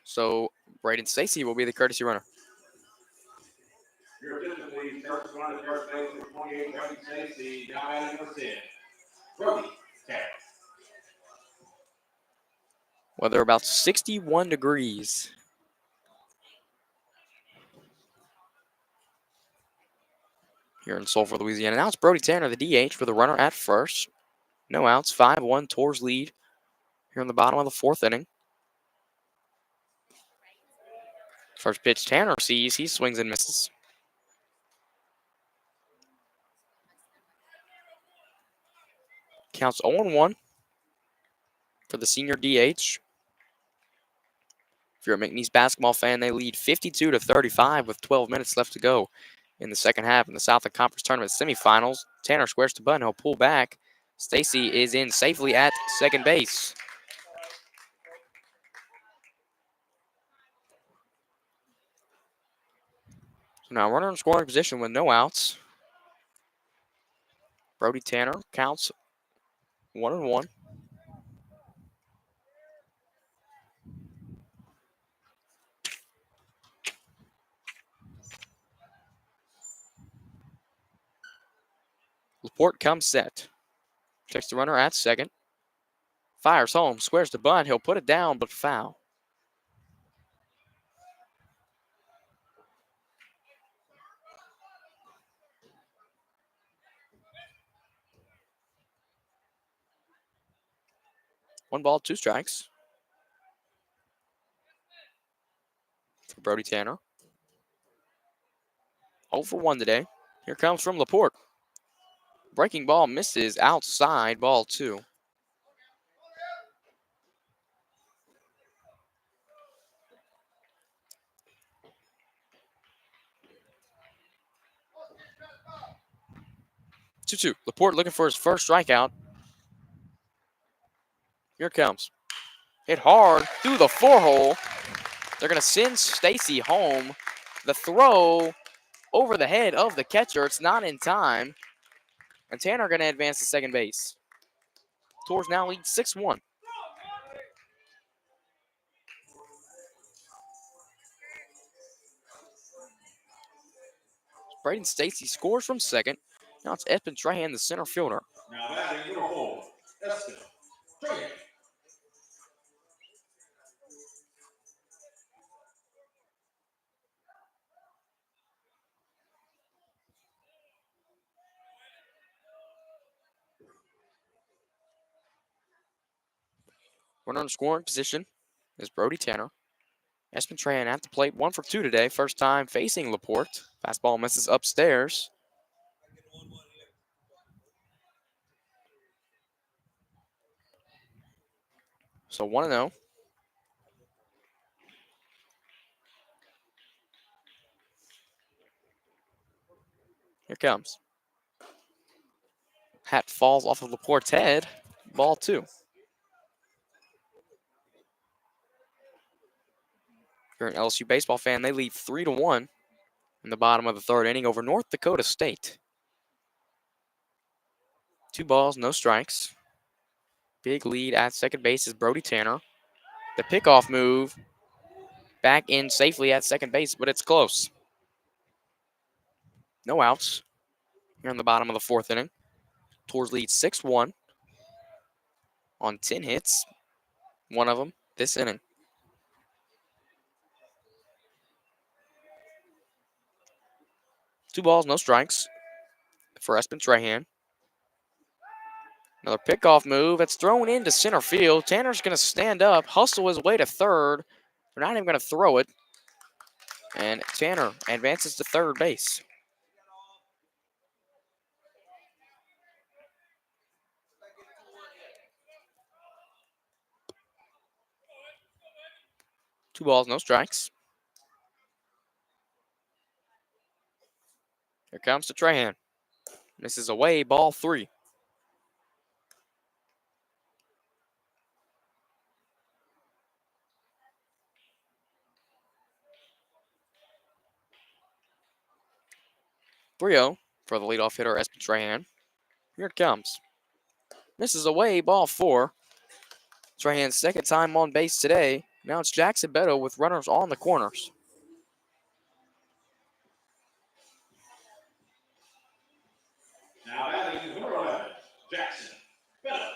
So Braden Stacy will be the courtesy runner. Your attention, please. First run at first base number 28, Brody Stacy. Now batting number 10, Brody Terry. Weather about 61 degrees. Here in Sulphur, Louisiana. Now it's Brody Tanner, the DH, for the runner at first. No outs, 5-1, Tours lead here in the bottom of the 4th inning. First pitch Tanner sees, he swings and misses. Counts 0-1 for the senior DH. If you're a McNeese basketball fan, they lead 52-35 with 12 minutes left to go in the second half in the Southland Conference Tournament semifinals. Tanner squares to Button. He'll pull back. Stacy is in safely at second base. So now runner in scoring position with no outs. Brody Tanner counts 1-1. Laporte comes set. Checks the runner at second. Fires home. Squares to Bunt. He'll put it down, but foul. One ball, two strikes for Brody Tanner. 0 for 1 today. Here comes from Laporte. Breaking ball misses outside, ball 2. Two. Laporte looking for his first strikeout. Here it comes. Hit hard through the 4-hole. They're going to send Stacy home. The throw over the head of the catcher. It's not in time. And Tanner going to advance to second base. Tours now lead 6-1. Braden Stacy scores from second. Now it's Espen Trahan, the center fielder. Now batting number 4, Espen Trahan. Runner in scoring position is Brody Tanner. Espen Trahan at the plate, 1 for 2 today. First time facing Laporte. Fastball misses upstairs. So 1-0. Here comes. Hat falls off of Laporte's head. Ball 2. If you're an LSU baseball fan, they lead 3-1 in the bottom of the third inning over North Dakota State. 2 balls, no strikes. Big lead at second base is Brody Tanner. The pickoff move back in safely at second base, but it's close. No outs here in the bottom of the fourth inning. Tours lead 6-1 on 10 hits. One of them this inning. Two balls, no strikes for Espen Trahan. Another pickoff move. It's thrown into center field. Tanner's going to stand up, hustle his way to third. They're not even going to throw it. And Tanner advances to third base. Two balls, no strikes. Here comes to Trahan. Misses away, ball 3. (3-0) for the leadoff hitter, Espen Trahan. Here it comes. Misses away, ball 4. Trahan's second time on base today. Now it's Jackson Beto with runners on the corners. Now batting number 11, Jackson Beto.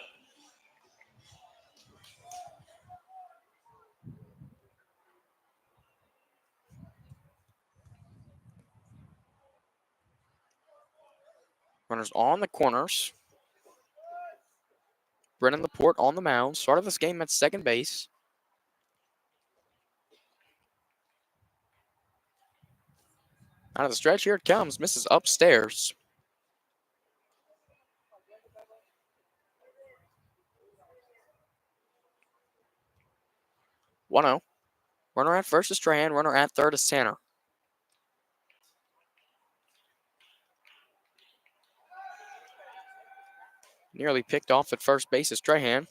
Runners on the corners. Brennan Laporte on the mound. Started this game at second base. Out of the stretch, here it comes. Misses upstairs. (1-0). Runner at first is Strahan. Runner at third is Tanner. Nearly picked off at first base is Strahan.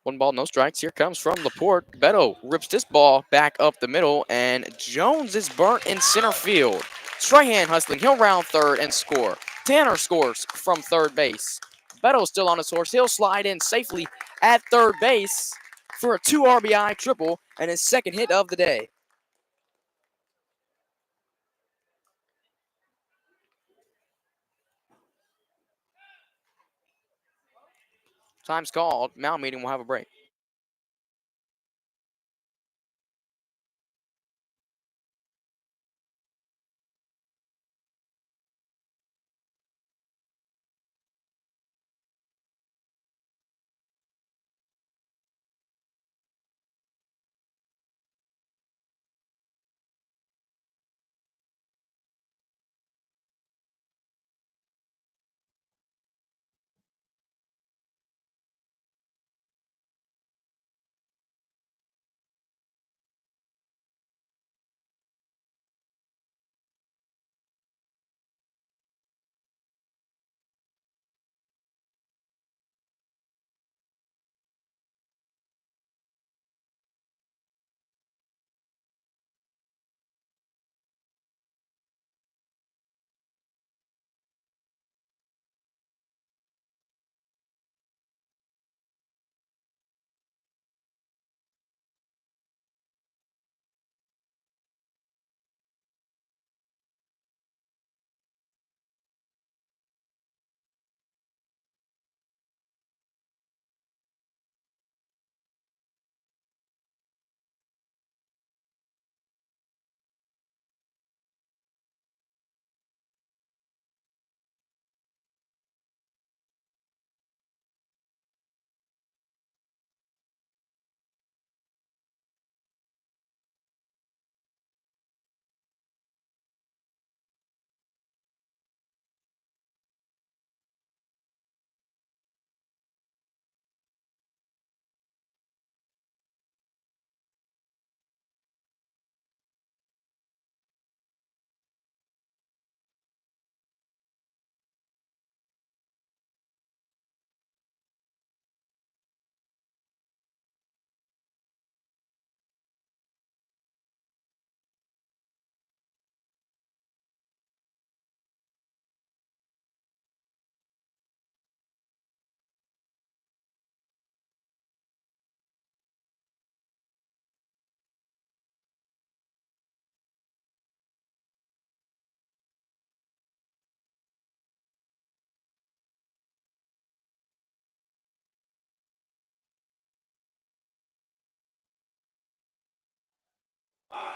One ball, no strikes. Here comes from Laporte. Beto rips this ball back up the middle, and Jones is burnt in center field. Strahan hustling. He'll round third and score. Tanner scores from third base. Beto's still on his horse. He'll slide in safely at third base for a 2 RBI triple and his second hit of the day. Time's called. Mound meeting will have a break.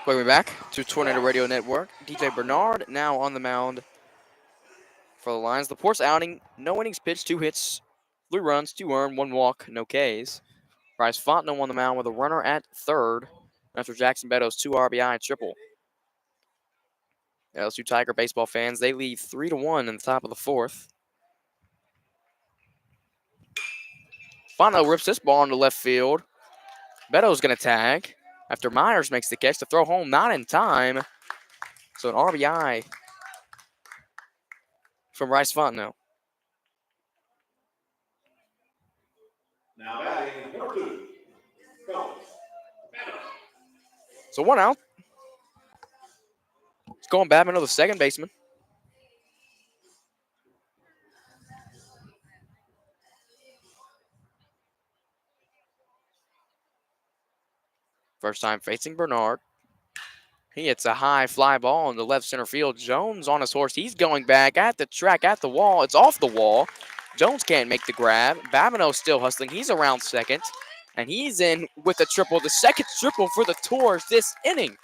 Welcome back to Tornado Radio Network. DJ Bernard now on the mound for the Lions. Laporte's outing, no innings pitched, 2 hits, 3 runs, 2 earned, 1 walk, no Ks. Bryce Fontenot on the mound with a runner at third after Jackson Beto's 2 RBI triple. LSU Tiger baseball fans, they lead 3-1 in the top of the 4th. Fontenot rips this ball into left field. Beto's going to tag after Myers makes the catch to throw home, not in time. So an RBI from Bryce Fontenot. Now batting number 2. Go. So 1 out. It's going Batman to the second baseman. First time facing Bernard. He hits a high fly ball in the left center field. Jones on his horse. He's going back at the track, at the wall. It's off the wall. Jones can't make the grab. Babineau's still hustling. He's around second. And he's in with a triple. The second triple for the Tours this inning.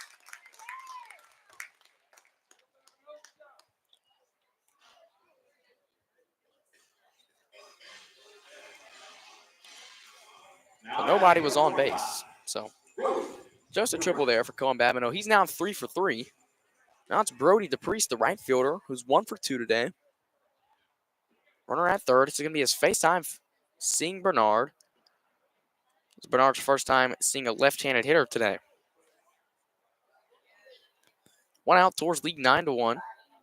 but nobody was on base. So just a triple there for Cohen Babineau. He's now 3 for 3. Now it's Brody DePriest, the right fielder, who's 1 for 2 today. Runner at third. It's going to be his face time seeing Bernard. It's Bernard's first time seeing a left-handed hitter today. 1 out towards lead 9-1.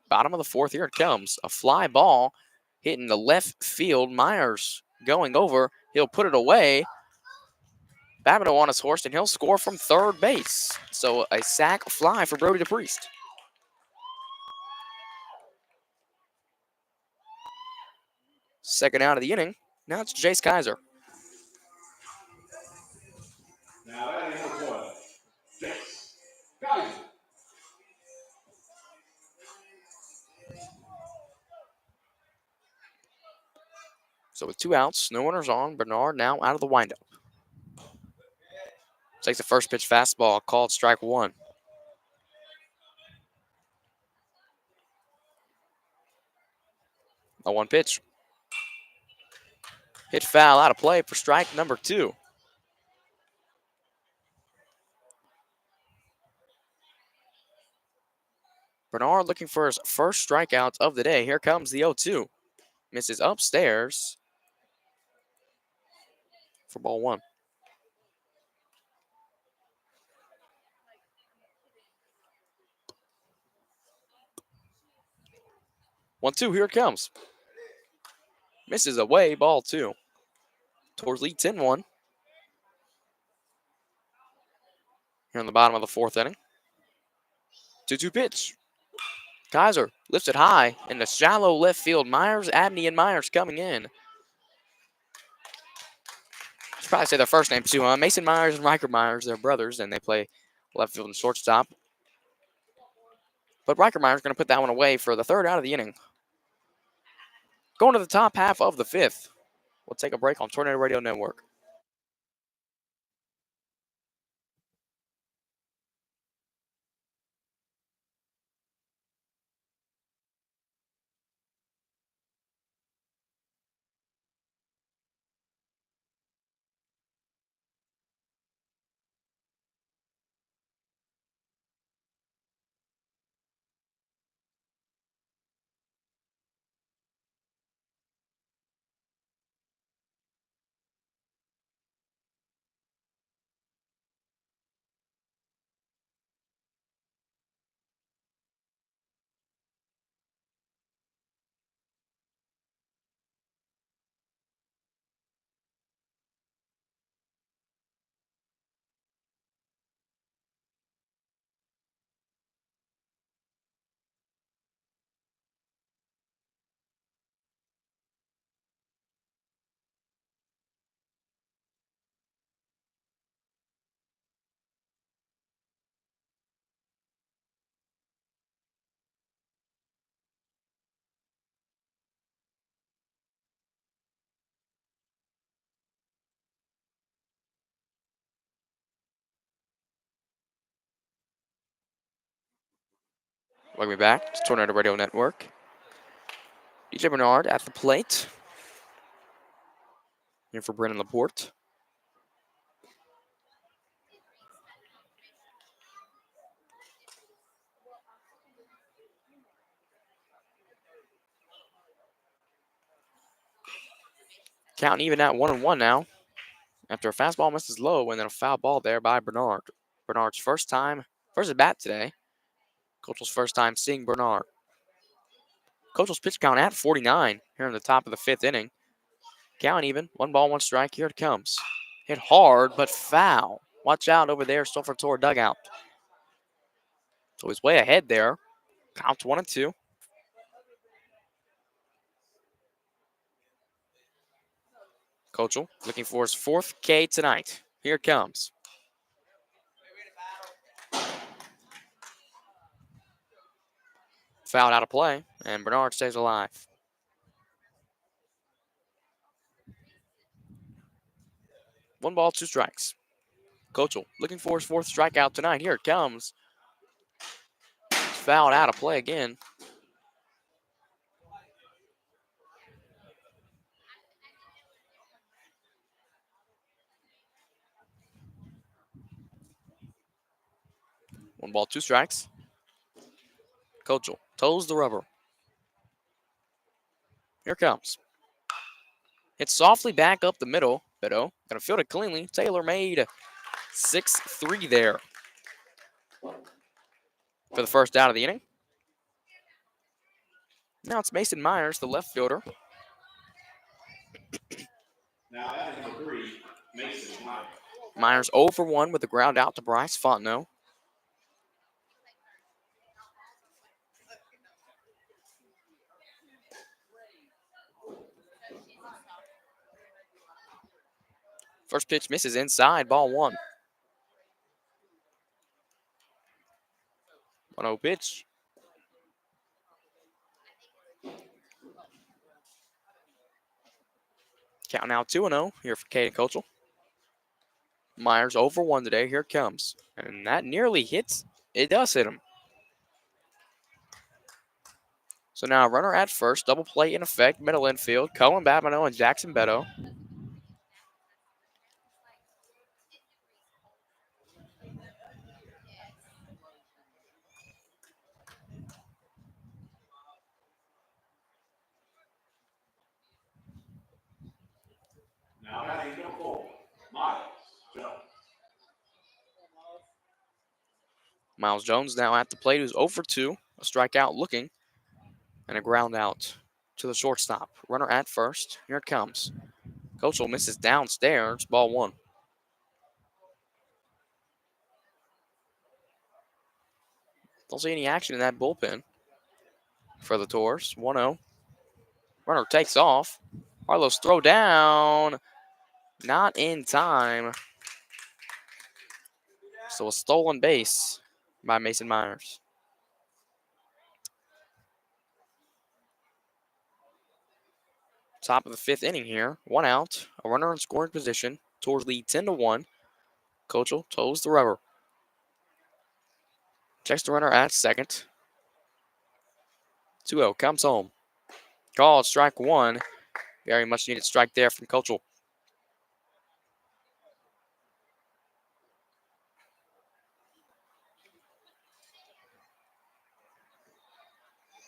Bottom of the fourth. Here it comes. A fly ball hitting the left field. Myers going over. He'll put it away. Babineau on his horse, and he'll score from third base. So a sac fly for Brody DePriest. Second out of the inning. Now it's Jace Kaiser. Now that is number 1. Jace Kaiser. So with 2 outs, no runners on, Bernard now out of the windup. Takes the first pitch fastball, called strike 1. A 1 pitch. Hit foul out of play for strike number 2. Bernard looking for his first strikeout of the day. Here comes the 0-2. Misses upstairs for ball 1. 1-2, here it comes. Misses away, ball 2. Towards lead 10-1. Here in the bottom of the fourth inning. 2-2 pitch. Kaiser lifts it high in the shallow left field. Myers, Abney, and Myers coming in. Should probably say their first name too, huh? Mason Myers and Riker Myers, they're brothers, and they play left field and shortstop. But Riker Myers going to put that one away for the third out of the inning. Going to the top half of the fifth. We'll take a break on Tornado Radio Network. Welcome me back to Tornado Radio Network. DJ Bernard at the plate. Here for Brennan Laporte. Count even at 1-1 now. After a fastball misses low and then a foul ball there by Bernard. Bernard's first at bat today. Coachel's first time seeing Bernard. Coachel's pitch count at 49 here in the top of the fifth inning. Count even. 1 ball, 1 strike. Here it comes. Hit hard, but foul. Watch out over there, Sulphur toward dugout. So he's way ahead there. Count's 1-2. Coachel looking for his 4th K tonight. Here it comes. Fouled out of play, and Bernard stays alive. One ball, 2 strikes. Coachel looking for his 4th strikeout tonight. Here it comes. Fouled out of play again. 1-2 strikes. Kochel toes the rubber. Here comes. Hits softly back up the middle. Beto gonna field it cleanly. Taylor made 6-3 there for the first out of the inning. Now it's Mason Myers, the left fielder. Now that is number 3, Mason Myers. Myers 0 for 1 with a ground out to Bryce Fontenot. First pitch misses inside, ball 1. 1-0 pitch. Count now 2-0 here for Caden Kochel. Myers 0 for 1 today. Here it comes. And that nearly hits. It does hit him. So now runner at first. Double play in effect. Middle infield. Cohen Babineau and Jackson Beto. Now that is number 4, Miles Jones. Miles Jones now at the plate, who's 0 for 2. A strikeout looking. And a ground out to the shortstop. Runner at first. Here it comes. Kochel misses downstairs. Ball 1. Don't see any action in that bullpen for the Tours. 1-0. Runner takes off. Harlow's throw down. Not in time. So a stolen base by Mason Myers. Top of the 5th inning here. 1 out. A runner in scoring position. Tours lead 10-1. Kochel toes the rubber. Checks the runner at second. 2-0 comes home. Called strike 1. Very much needed strike there from Kochel.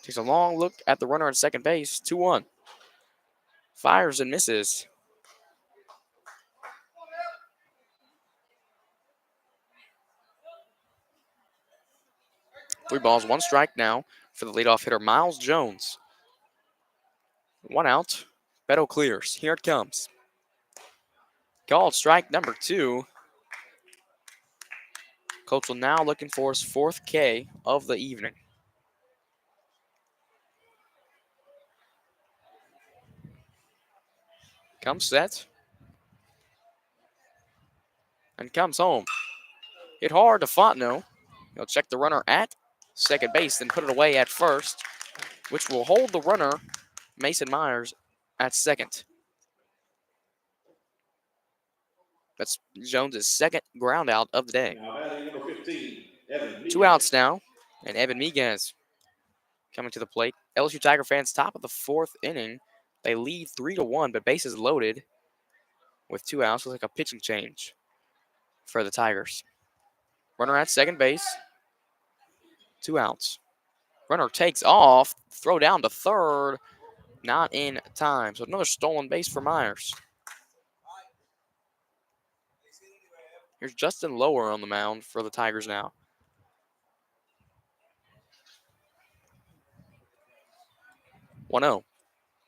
Takes a long look at the runner at second base. 2-1. Fires and misses. Three balls, 1 strike now for the leadoff hitter, Miles Jones. 1 out. Beto clears. Here it comes. Called strike number 2. Kochel now looking for his 4th K of the evening. Comes set. And comes home. Hit hard to Fontenot. He'll check the runner at second base, then put it away at first, which will hold the runner, Mason Myers, at second. That's Jones' second ground out of the day. Now batting number 15, Evan Miguez. 2 outs now, and Evan Miguez coming to the plate. LSU Tiger fans, top of the 4th inning. They lead 3-1, but bases loaded with 2 outs. Looks like a pitching change for the Tigers. Runner at second base. 2 outs. Runner takes off. Throw down to third. Not in time. So another stolen base for Myers. Here's Justin Lower on the mound for the Tigers now. 1-0.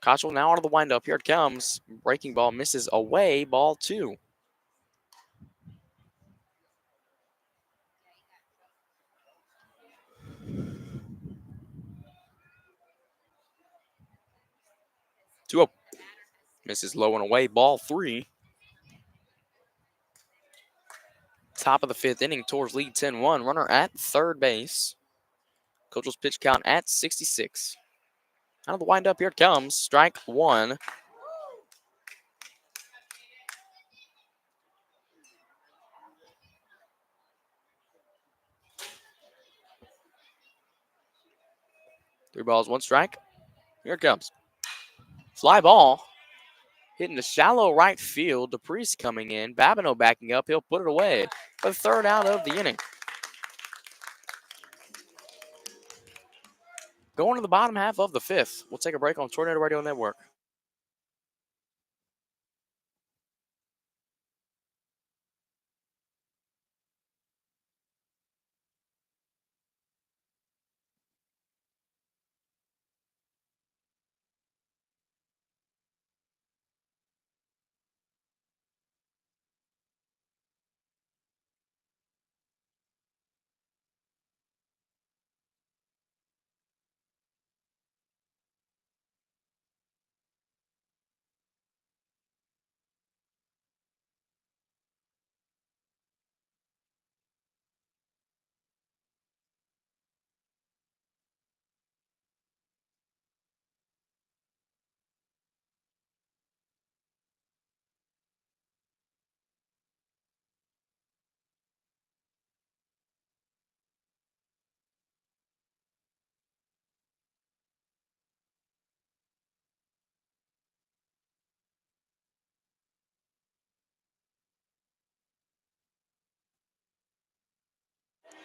Kochel now out of the windup. Here it comes. Breaking ball misses away. Ball 2. Misses low and away. Ball 3. Top of the 5th inning. Tours lead 10-1. Runner at third base. Kochel's pitch count at 66. Out of the windup. Here it comes. Strike 1. Three balls, 1 strike. Here it comes. Fly ball. Hitting the shallow right field. Dupree's coming in. Babineau backing up. He'll put it away for the 3rd out of the inning. going to the bottom half of the fifth. We'll take a break on Tornado Radio Network.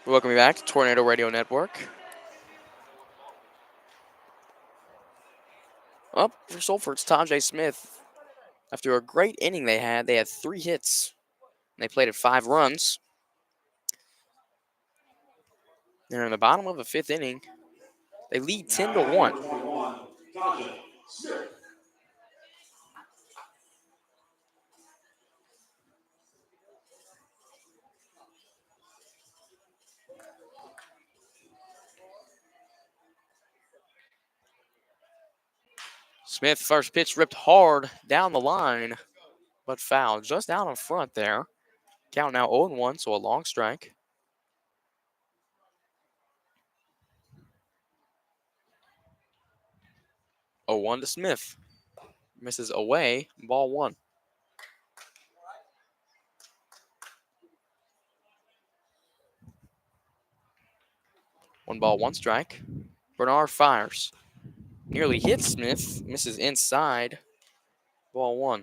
Welcome you back to Tornado Radio Network. Up for Sulphur, it's Tajay Smith. After a great inning they had 3 hits. They played at 5 runs. They're in the bottom of the 5th inning. They lead 10-1. Smith, first pitch ripped hard down the line, but foul just out in front there. Count now 0-1, so a long strike. 0-1 to Smith. Misses away, ball 1. 1 ball, 1 strike. Bernard fires. Nearly hits Smith, misses inside, ball 1.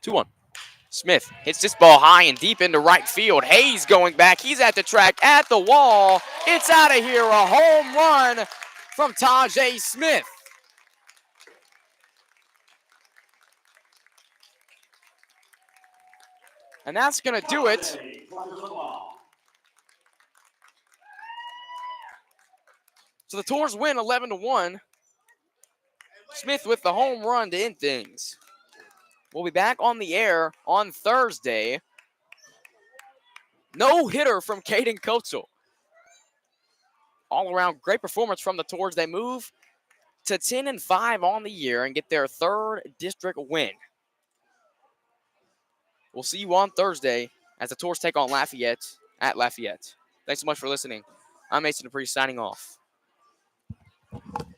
2-1. Smith hits this ball high and deep into right field. Hayes going back. He's at the track, at the wall. It's out of here. A home run from Tajay Smith. And that's going to do it. So the Tours win 11-1. Smith with the home run to end things. We'll be back on the air on Thursday. No hitter from Caden Koetzel. All around great performance from the Tours. They move to 10-5 on the year and get their 3rd district win. We'll see you on Thursday as the Tours take on Lafayette at Lafayette. Thanks so much for listening. I'm Mason Dupree signing off.